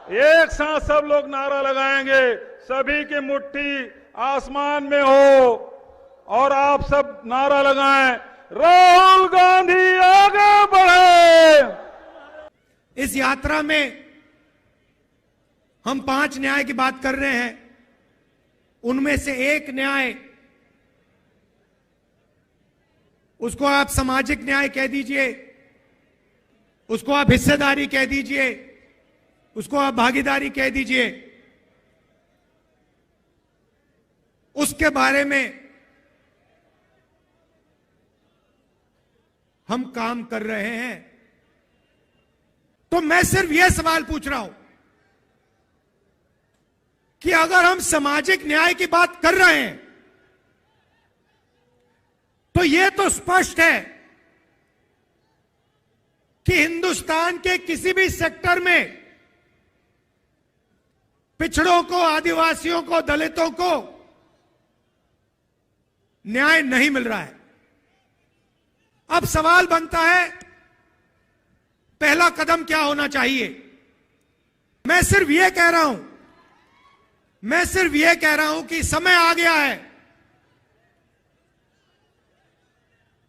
एक साथ सब लोग नारा लगाएंगे, सभी की मुट्ठी आसमान में हो और आप सब नारा लगाएं, राहुल गांधी आगे बढ़े। इस यात्रा में हम 5 न्याय की बात कर रहे हैं। उनमें से एक न्याय, उसको आप सामाजिक न्याय कह दीजिए, उसको आप हिस्सेदारी कह दीजिए, उसको आप भागीदारी कह दीजिए, उसके बारे में हम काम कर रहे हैं। तो मैं सिर्फ यह सवाल पूछ रहा हूं कि अगर हम सामाजिक न्याय की बात कर रहे हैं तो यह तो स्पष्ट है कि हिंदुस्तान के किसी भी सेक्टर में पिछड़ों को, आदिवासियों को, दलितों को न्याय नहीं मिल रहा है। अब सवाल बनता है, पहला कदम क्या होना चाहिए? मैं सिर्फ यह कह रहा हूं कि समय आ गया है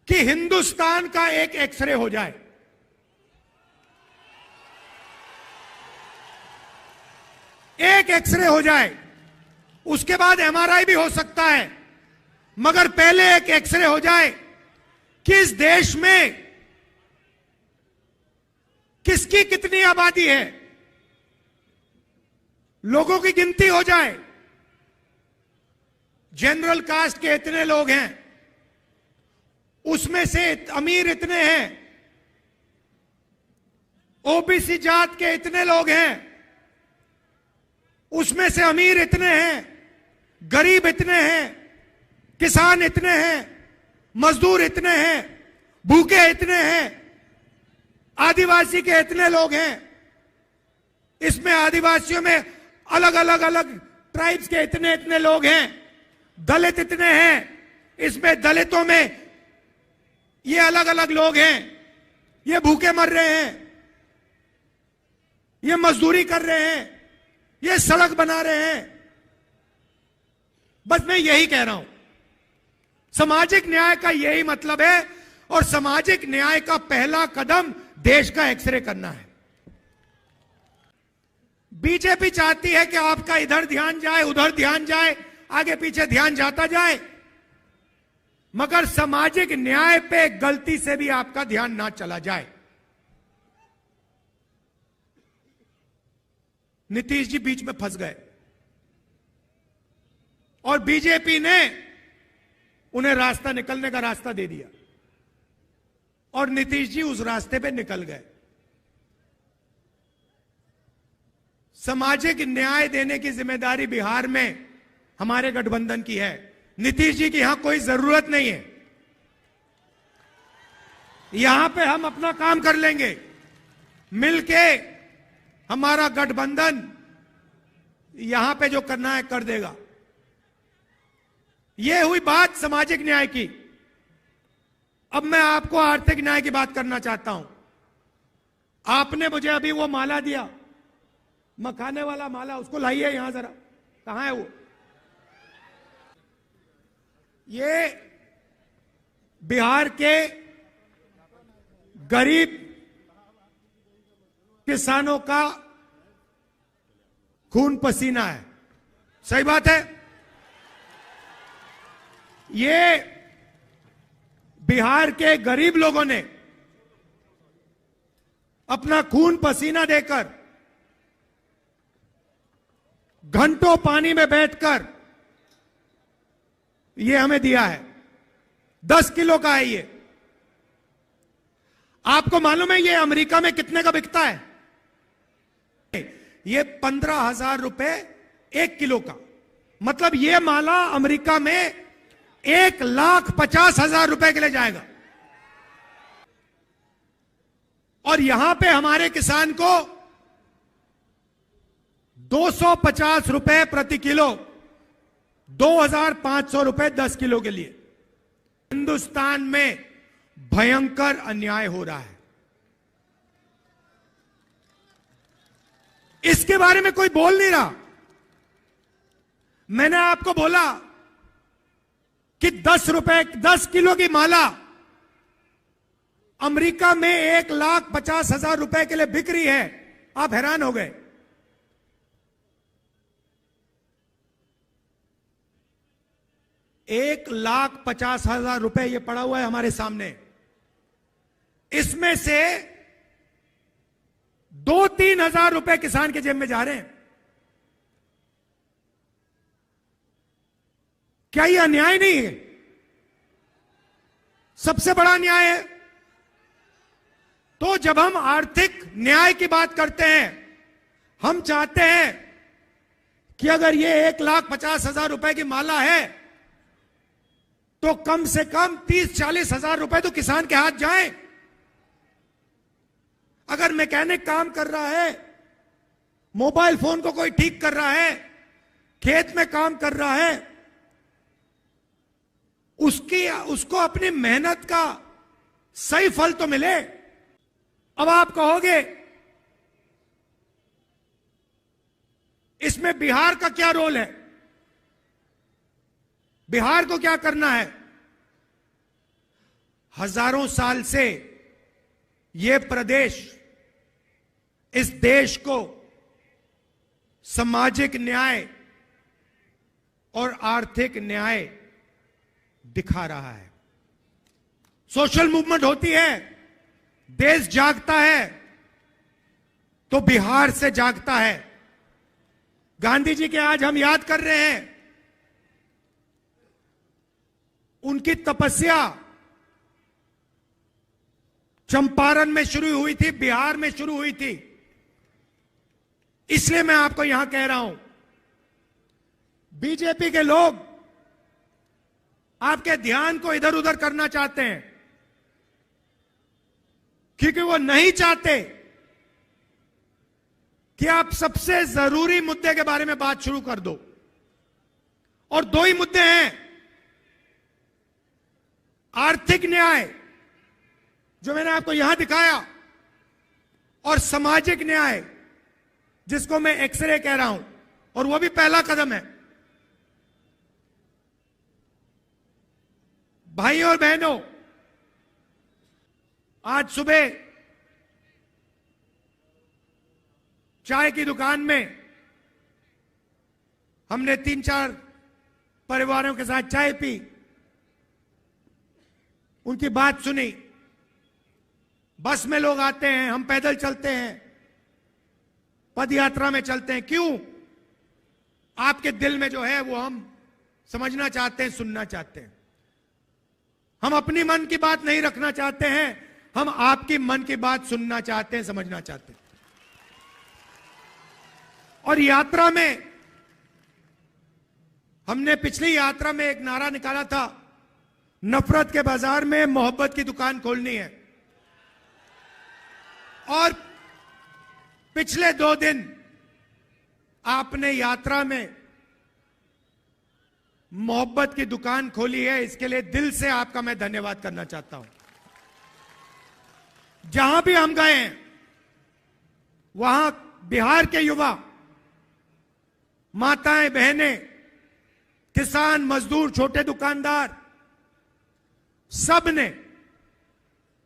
कि हिंदुस्तान का एक एक्सरे हो जाए। एक एक्सरे हो जाए, उसके बाद एमआरआई भी हो सकता है, मगर पहले एक एक्सरे हो जाए कि इस देश में किसकी कितनी आबादी है, लोगों की गिनती हो जाए। जनरल कास्ट के इतने लोग हैं, उसमें से अमीर इतने हैं, ओबीसी जात के इतने लोग हैं, उसमें से अमीर इतने हैं, गरीब इतने हैं, किसान इतने हैं, मजदूर इतने हैं, भूखे इतने हैं, आदिवासी के इतने लोग हैं, इसमें आदिवासियों में अलग ट्राइब्स के इतने इतने लोग हैं, दलित इतने हैं, इसमें दलितों में ये अलग लोग हैं, ये भूखे मर रहे हैं, ये मजदूरी कर रहे हैं, ये सड़क बना रहे हैं। बस मैं यही कह रहा हूं, सामाजिक न्याय का यही मतलब है, और सामाजिक न्याय का पहला कदम देश का एक्सरे करना है। बीजेपी चाहती है कि आपका इधर ध्यान जाए, उधर ध्यान जाए, आगे पीछे ध्यान जाता जाए, मगर सामाजिक न्याय पे गलती से भी आपका ध्यान ना चला जाए। नीतीश जी बीच में फंस गए और बीजेपी ने उन्हें रास्ता, निकलने का रास्ता दे दिया और नीतीश जी उस रास्ते पे निकल गए। सामाजिक न्याय देने की जिम्मेदारी बिहार में हमारे गठबंधन की है। नीतीश जी की यहां कोई जरूरत नहीं है, यहां पे हम अपना काम कर लेंगे मिलके। हमारा गठबंधन यहां पे जो करना है कर देगा। यह हुई बात सामाजिक न्याय की। अब मैं आपको आर्थिक न्याय की बात करना चाहता हूं। आपने मुझे अभी वो माला दिया, मखाने वाला माला, उसको लाइए यहां जरा, कहां है वो? ये बिहार के गरीब किसानों का खून पसीना है, सही बात है। ये बिहार के गरीब लोगों ने अपना खून पसीना देकर, घंटों पानी में बैठकर ये हमें दिया है। 10 किलो का है ये। आपको मालूम है ये अमेरिका में कितने का बिकता है? ये 15,000 रुपए 1 किलो का। मतलब ये माला अमेरिका में 1,50,000 रुपए के लिए जाएगा। और यहां पे हमारे किसान को 250 रुपए प्रति किलो, 2,500 रुपए 10 किलो के लिए। हिंदुस्तान में भयंकर अन्याय हो रहा है। इसके बारे में कोई बोल नहीं रहा। मैंने आपको बोला कि 10 किलो की माला अमेरिका में 1,50,000 रुपए के लिए बिक रही है। आप हैरान हो गए। $1,50,000 ये पड़ा हुआ है हमारे सामने। इसमें से 2-3 हजार रुपए किसान के जेब में जा रहे हैं। क्या यह अन्याय नहीं है? सबसे बड़ा अन्याय है। तो जब हम आर्थिक न्याय की बात करते हैं, हम चाहते हैं कि अगर ये 1,50,000 रुपए की माला है तो कम से कम 30-40 हजार रुपए तो किसान के हाथ जाएं। अगर मैकेनिक काम कर रहा है, मोबाइल फोन को कोई ठीक कर रहा है, खेत में काम कर रहा है, उसको अपनी मेहनत का सही फल तो मिले। अब आप कहोगे इसमें बिहार का क्या रोल है? बिहार को क्या करना है? हजारों साल से यह प्रदेश इस देश को सामाजिक न्याय और आर्थिक न्याय दिखा रहा है। सोशल मूवमेंट होती है, देश जागता है तो बिहार से जागता है। गांधी जी के आज हम याद कर रहे हैं। उनकी तपस्या चंपारण में शुरू हुई थी, बिहार में शुरू हुई थी। इसलिए मैं आपको यहां कह रहा हूं, बीजेपी के लोग आपके ध्यान को इधर उधर करना चाहते हैं, क्योंकि वो नहीं चाहते कि आप सबसे जरूरी मुद्दे के बारे में बात शुरू कर दो। और 2 ही मुद्दे हैं, आर्थिक न्याय जो मैंने आपको यहां दिखाया, और सामाजिक न्याय जिसको मैं एक्सरे कह रहा हूं, और वो भी पहला कदम है। भाई और बहनों, आज सुबह चाय की दुकान में हमने 3-4 परिवारों के साथ चाय पी, उनकी बात सुनी। बस में लोग आते हैं, हम पैदल चलते हैं, पद यात्रा में चलते हैं। क्यों? आपके दिल में जो है वो हम समझना चाहते हैं, सुनना चाहते हैं। हम अपनी मन की बात नहीं रखना चाहते हैं, हम आपकी मन की बात सुनना चाहते हैं, समझना चाहते हैं। और यात्रा में हमने पिछली यात्रा में एक नारा निकाला था, नफरत के बाजार में मोहब्बत की दुकान खोलनी है। और पिछले 2 दिन आपने यात्रा में मोहब्बत की दुकान खोली है, इसके लिए दिल से आपका मैं धन्यवाद करना चाहता हूं। जहां भी हम गए हैं वहां बिहार के युवा, माताएं, बहनें, किसान, मजदूर, छोटे दुकानदार, सब ने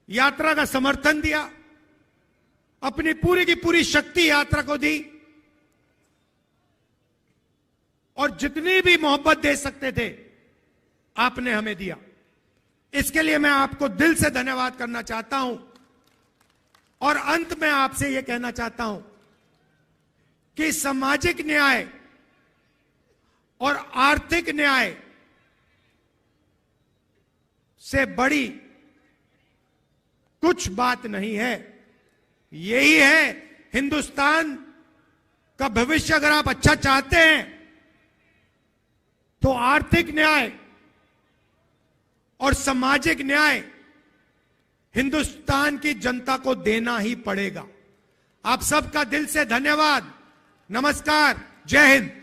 यात्रा का समर्थन दिया, अपनी पूरी की पूरी शक्ति यात्रा को दी, और जितनी भी मोहब्बत दे सकते थे आपने हमें दिया। इसके लिए मैं आपको दिल से धन्यवाद करना चाहता हूं। और अंत में आपसे यह कहना चाहता हूं कि सामाजिक न्याय और आर्थिक न्याय से बड़ी कुछ बात नहीं है। यही है हिंदुस्तान का भविष्य। अगर आप अच्छा चाहते हैं तो आर्थिक न्याय और सामाजिक न्याय हिंदुस्तान की जनता को देना ही पड़ेगा। आप सबका दिल से धन्यवाद। नमस्कार। जय हिंद।